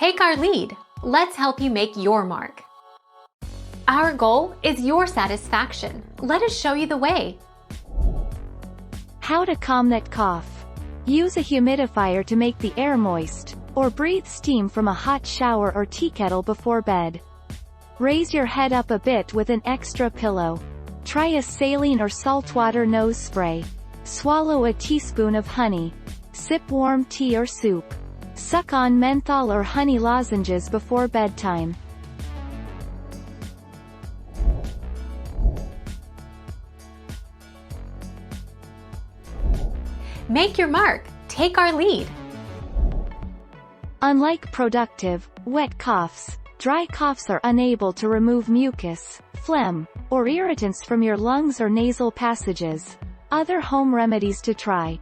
Take our lead. Let's help you make your mark. Our goal is your satisfaction. Let us show you the way. How to calm that cough. Use a humidifier to make the air moist, or breathe steam from a hot shower or tea kettle before bed. Raise your head up a bit with an extra pillow. Try a saline or saltwater nose spray. Swallow a teaspoon of honey. Sip warm tea or soup. Suck on menthol or honey lozenges before bedtime. Make your mark. Take our lead. Unlike productive, wet coughs, dry coughs are unable to remove mucus, phlegm, or irritants from your lungs or nasal passages. Other home remedies to try.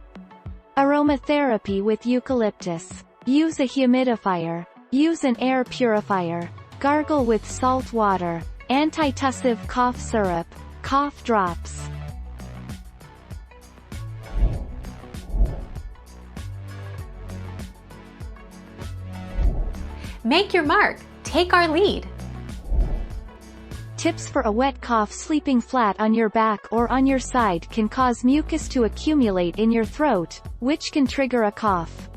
Aromatherapy with eucalyptus. Use a humidifier. Use an air purifier. Gargle with salt water. Antitussive cough syrup. Cough drops. Make your mark. Take our lead. Tips for a wet cough. Sleeping flat on your back or on your side can cause mucus to accumulate in your throat, which can trigger a cough.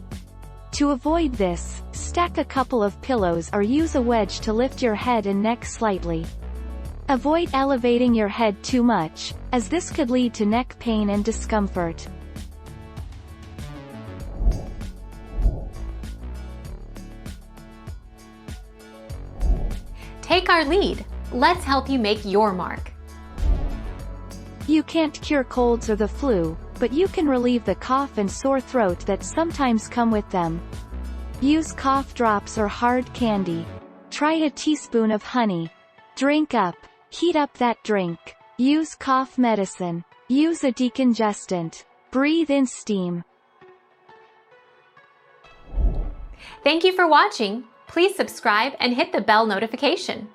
To avoid this, stack a couple of pillows or use a wedge to lift your head and neck slightly. Avoid elevating your head too much, as this could lead to neck pain and discomfort. Take our lead. Let's help you make your mark. You can't cure colds or the flu, but you can relieve the cough and sore throat that sometimes come with them. Use cough drops or hard candy. Try a teaspoon of honey. Drink up. Heat up that drink. Use cough medicine. Use a decongestant. Breathe in steam. Thank you for watching. Please subscribe and hit the bell notification.